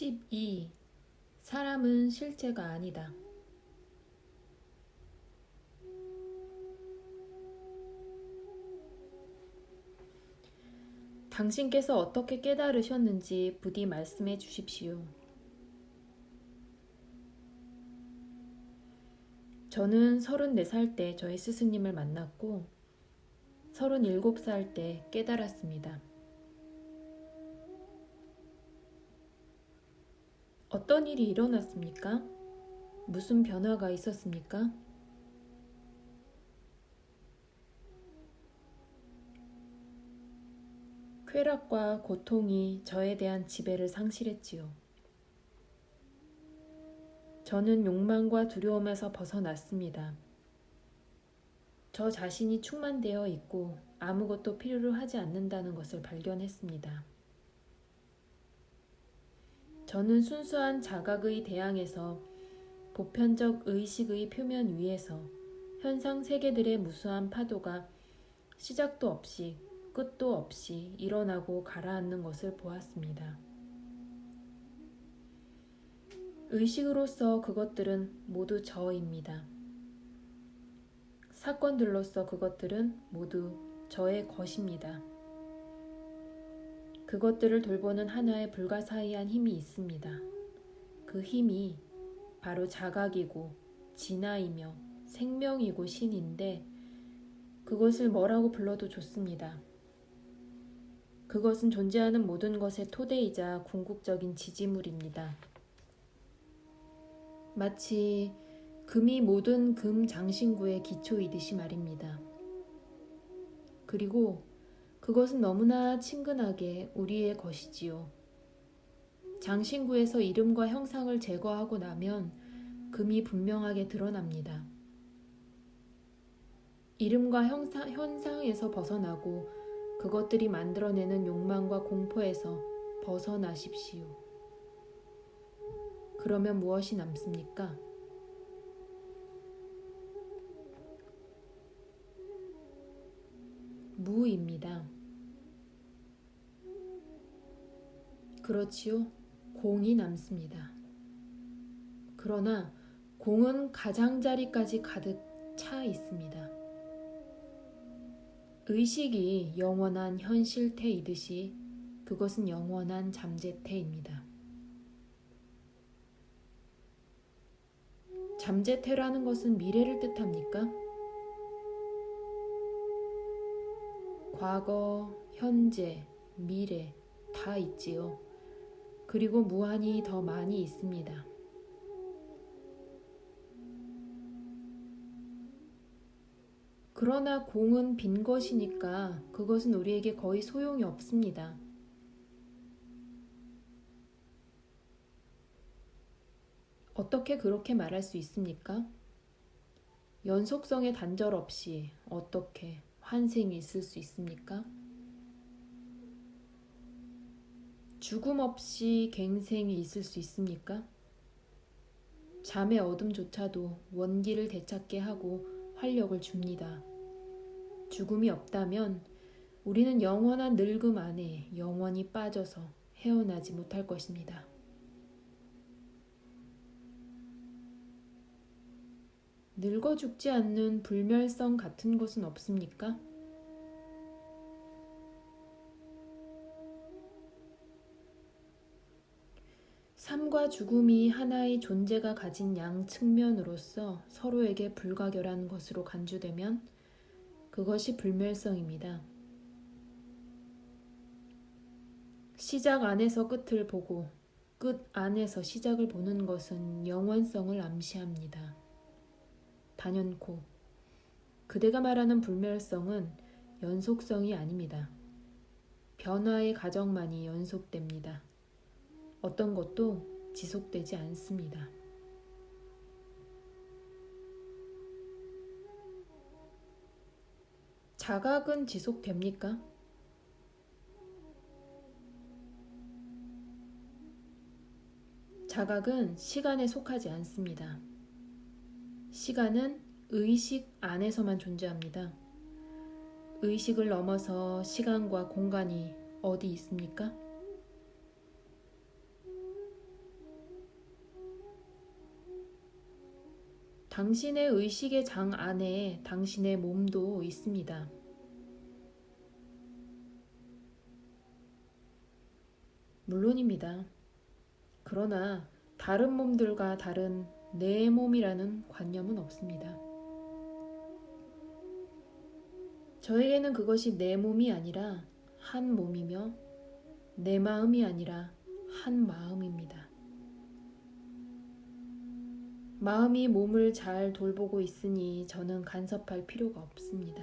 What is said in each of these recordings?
12. 사람은 실체가 아니다. 당신께서 어떻게 깨달으셨는지 부디 말씀해 주십시오. 저는 34살 때 저의 스승님을 만났고 37살 때 깨달았습니다. 어떤 일이 일어났습니까? 무슨 변화가 있었습니까? 쾌락과 고통이 저에 대한 지배를 상실했지요. 저는 욕망과 두려움에서 벗어났습니다. 저 자신이 충만되어 있고 아무것도 필요로 하지 않는다는 것을 발견했습니다. 저는 순수한 자각의 대양에서 보편적 의식의 표면 위에서 현상 세계들의 무수한 파도가 시작도 없이 끝도 없이 일어나고 가라앉는 것을 보았습니다. 의식으로서 그것들은 모두 저입니다. 사건들로서 그것들은 모두 저의 것입니다. 그것들을 돌보는 하나의 불가사의한 힘이 있습니다. 그 힘이 바로 자각이고 진화이며 생명이고 신인데 그것을 뭐라고 불러도 좋습니다. 그것은 존재하는 모든 것의 토대이자 궁극적인 지지물입니다. 마치 금이 모든 금 장신구의 기초이듯이 말입니다. 그리고 그것은 너무나 친근하게 우리의 것이지요. 장신구에서 이름과 형상을 제거하고 나면 금이 분명하게 드러납니다. 이름과 현상에서 벗어나고 그것들이 만들어내는 욕망과 공포에서 벗어나십시오. 그러면 무엇이 남습니까? 무입니다. 그렇지요. 공이 남습니다. 그러나 공은 가장자리까지 가득 차 있습니다. 의식이 영원한 현실태이듯이 그것은 영원한 잠재태입니다. 잠재태라는 것은 미래를 뜻합니까? 과거, 현재, 미래 다 있지요. 그리고 무한히 더 많이 있습니다. 그러나 공은 빈 것이니까 그것은 우리에게 거의 소용이 없습니다. 어떻게 그렇게 말할 수 있습니까? 연속성의 단절 없이 어떻게 환생이 있을 수 있습니까? 죽음 없이 갱생이 있을 수 있습니까? 잠의 어둠조차도 원기를 되찾게 하고 활력을 줍니다. 죽음이 없다면 우리는 영원한 늙음 안에 영원히 빠져서 헤어나지 못할 것입니다. 늙어 죽지 않는 불멸성 같은 것은 없습니까? 삶과 죽음이 하나의 존재가 가진 양 측면으로서 서로에게 불가결한 것으로 간주되면 그것이 불멸성입니다. 시작 안에서 끝을 보고 끝 안에서 시작을 보는 것은 영원성을 암시합니다. 단연코 그대가 말하는 불멸성은 연속성이 아닙니다. 변화의 과정만이 연속됩니다. 어떤 것도 지속되지 않습니다. 자각은 지속됩니까? 자각은 시간에 속하지 않습니다. 시간은 의식 안에서만 존재합니다. 의식을 넘어서 시간과 공간이 어디 있습니까? 당신의 의식의 장 안에 당신의 몸도 있습니다. 물론입니다. 그러나 다른 몸들과 다른 내 몸이라는 관념은 없습니다. 저에게는 그것이 내 몸이 아니라 한 몸이며 내 마음이 아니라 한 마음입니다. 마음이 몸을 잘 돌보고 있으니 저는 간섭할 필요가 없습니다.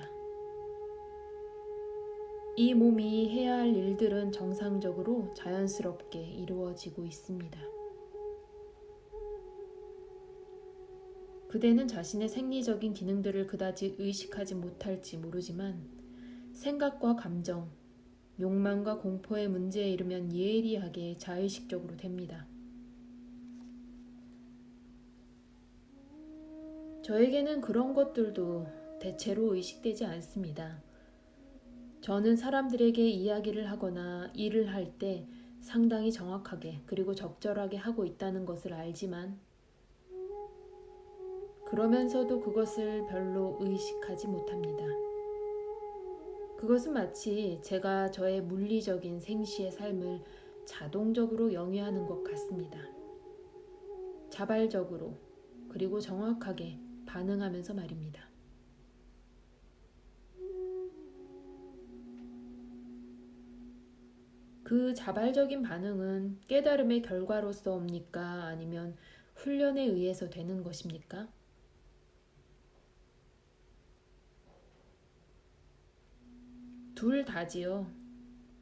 이 몸이 해야 할 일들은 정상적으로 자연스럽게 이루어지고 있습니다. 그대는 자신의 생리적인 기능들을 그다지 의식하지 못할지 모르지만 생각과 감정, 욕망과 공포의 문제에 이르면 예리하게 자의식적으로 됩니다. 저에게는 그런 것들도 대체로 의식되지 않습니다. 저는 사람들에게 이야기를 하거나 일을 할 때 상당히 정확하게 그리고 적절하게 하고 있다는 것을 알지만 그러면서도 그것을 별로 의식하지 못합니다. 그것은 마치 제가 저의 물리적인 생시의 삶을 자동적으로 영위하는 것 같습니다. 자발적으로 그리고 정확하게 반응하면서 말입니다. 그 자발적인 반응은 깨달음의 결과로서 옵니까? 아니면 훈련에 의해서 되는 것입니까? 둘 다지요.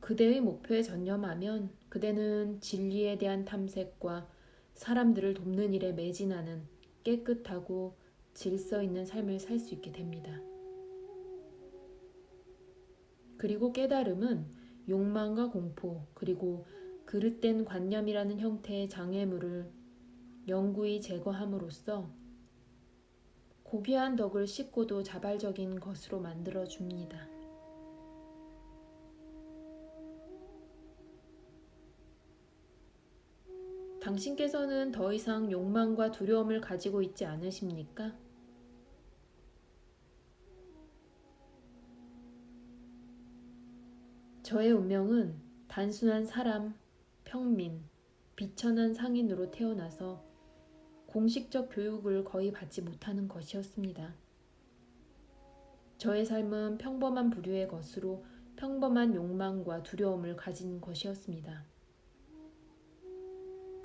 그대의 목표에 전념하면 그대는 진리에 대한 탐색과 사람들을 돕는 일에 매진하는 깨끗하고 질서 있는 삶을 살 수 있게 됩니다. 그리고 깨달음은 욕망과 공포 그리고 그릇된 관념이라는 형태의 장애물을 영구히 제거함으로써 고귀한 덕을 쉽고도 자발적인 것으로 만들어줍니다. 당신께서는 더 이상 욕망과 두려움을 가지고 있지 않으십니까? 저의 운명은 단순한 사람, 평민, 비천한 상인으로 태어나서 공식적 교육을 거의 받지 못하는 것이었습니다. 저의 삶은 평범한 부류의 것으로 평범한 욕망과 두려움을 가진 것이었습니다.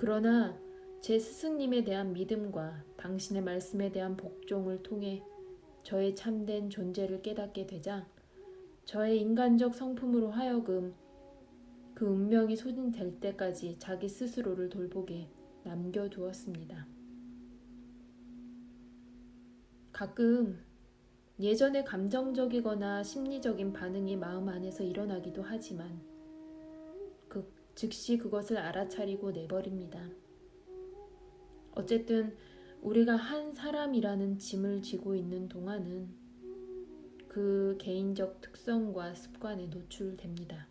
그러나 제 스승님에 대한 믿음과 당신의 말씀에 대한 복종을 통해 저의 참된 존재를 깨닫게 되자 저의 인간적 성품으로 하여금 그 운명이 소진될 때까지 자기 스스로를 돌보게 남겨두었습니다. 가끔 예전에 감정적이거나 심리적인 반응이 마음 안에서 일어나기도 하지만 즉시 그것을 알아차리고 내버립니다. 어쨌든 우리가 한 사람이라는 짐을 지고 있는 동안은 그 개인적 특성과 습관에 노출됩니다.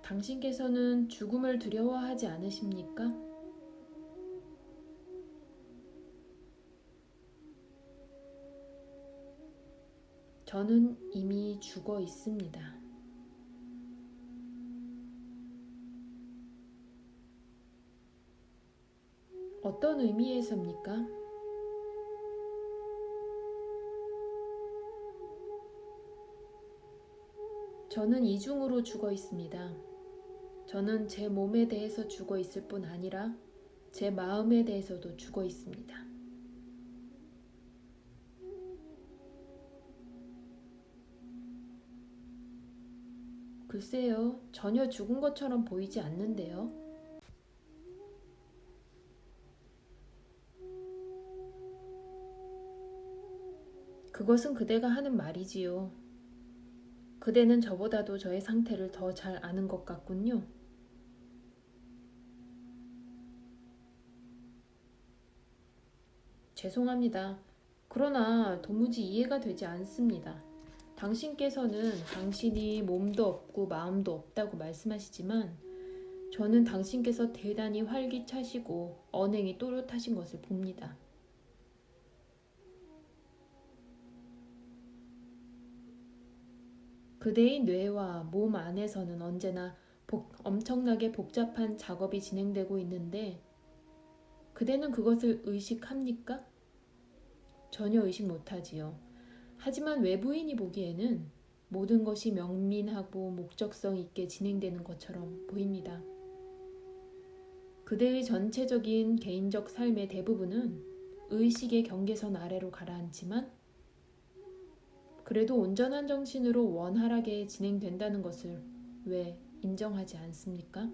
당신께서는 죽음을 두려워하지 않으십니까? 저는 이미 죽어 있습니다. 어떤 의미에서입니까? 저는 이중으로 죽어 있습니다. 저는 제 몸에 대해서 죽어 있을 뿐 아니라 제 마음에 대해서도 죽어 있습니다. 글쎄요, 전혀 죽은 것처럼 보이지 않는데요. 그것은 그대가 하는 말이지요. 그대는 저보다도 저의 상태를 더 잘 아는 것 같군요. 죄송합니다. 그러나 도무지 이해가 되지 않습니다. 당신께서는 당신이 몸도 없고 마음도 없다고 말씀하시지만 저는 당신께서 대단히 활기차시고 언행이 또렷하신 것을 봅니다. 그대의 뇌와 몸 안에서는 언제나 엄청나게 복잡한 작업이 진행되고 있는데 그대는 그것을 의식합니까? 전혀 의식 못하지요. 하지만 외부인이 보기에는 모든 것이 명민하고 목적성 있게 진행되는 것처럼 보입니다. 그대의 전체적인 개인적 삶의 대부분은 의식의 경계선 아래로 가라앉지만 그래도 온전한 정신으로 원활하게 진행된다는 것을 왜 인정하지 않습니까?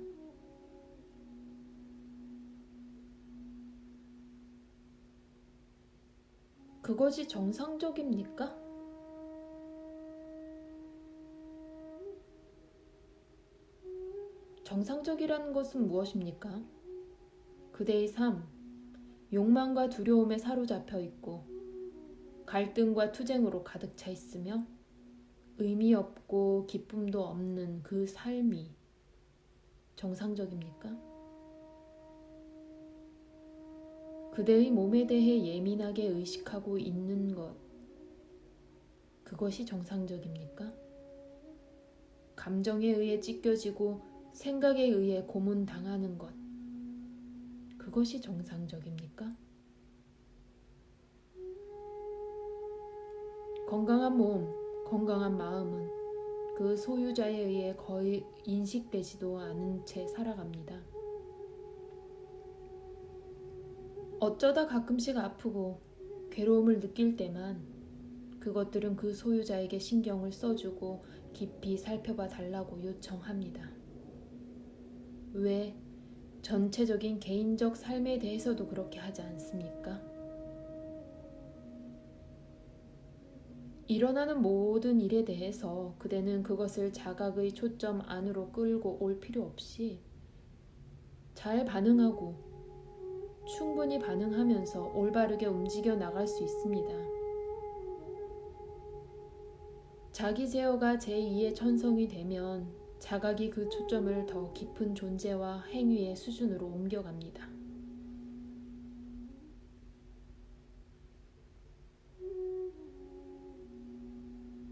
그것이 정상적입니까? 정상적이라는 것은 무엇입니까? 그대의 삶, 욕망과 두려움에 사로잡혀 있고 갈등과 투쟁으로 가득 차 있으며 의미 없고 기쁨도 없는 그 삶이 정상적입니까? 그대의 몸에 대해 예민하게 의식하고 있는 것, 그것이 정상적입니까? 감정에 의해 찢겨지고 생각에 의해 고문당하는 것, 그것이 정상적입니까? 건강한 몸, 건강한 마음은 그 소유자에 의해 거의 인식되지도 않은 채 살아갑니다. 어쩌다 가끔씩 아프고 괴로움을 느낄 때만 그것들은 그 소유자에게 신경을 써주고 깊이 살펴봐 달라고 요청합니다. 왜 전체적인 개인적 삶에 대해서도 그렇게 하지 않습니까? 일어나는 모든 일에 대해서 그대는 그것을 자각의 초점 안으로 끌고 올 필요 없이 잘 반응하고 충분히 반응하면서 올바르게 움직여 나갈 수 있습니다. 자기 제어가 제2의 천성이 되면 자각이 그 초점을 더 깊은 존재와 행위의 수준으로 옮겨갑니다.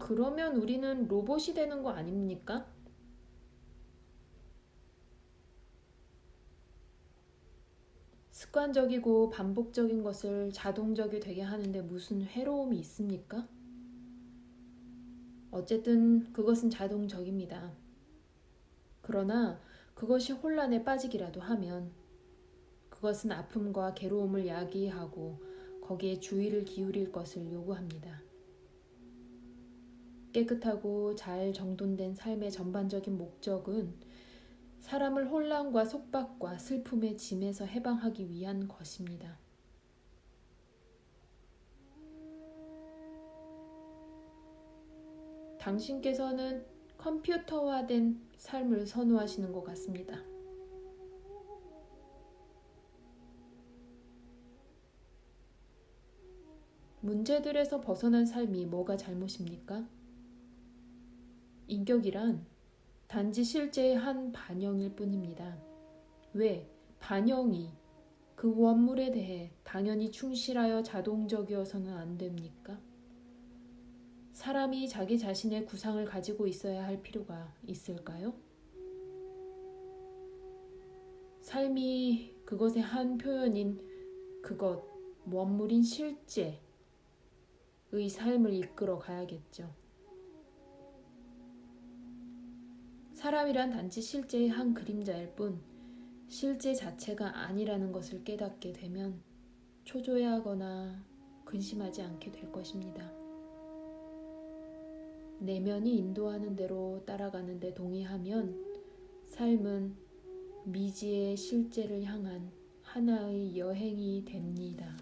그러면 우리는 로봇이 되는 거 아닙니까? 습관적이고 반복적인 것을 자동적이 되게 하는데 무슨 해로움이 있습니까? 어쨌든 그것은 자동적입니다. 그러나 그것이 혼란에 빠지기라도 하면 그것은 아픔과 괴로움을 야기하고 거기에 주의를 기울일 것을 요구합니다. 깨끗하고 잘 정돈된 삶의 전반적인 목적은 사람을 혼란과 속박과 슬픔의 짐에서 해방하기 위한 것입니다. 당신께서는 컴퓨터화된 삶을 선호하시는 것 같습니다. 문제들에서 벗어난 삶이 뭐가 잘못입니까? 인격이란 단지 실제의 한 반영일 뿐입니다. 왜 반영이 그 원물에 대해 당연히 충실하여 자동적이어서는 안 됩니까? 사람이 자기 자신의 구상을 가지고 있어야 할 필요가 있을까요? 삶이 그것의 한 표현인 그것, 원물인 실제의 삶을 이끌어 가야겠죠. 사람이란 단지 실제의 한 그림자일 뿐 실제 자체가 아니라는 것을 깨닫게 되면 초조해하거나 근심하지 않게 될 것입니다. 내면이 인도하는 대로 따라가는 데 동의하면 삶은 미지의 실제를 향한 하나의 여행이 됩니다.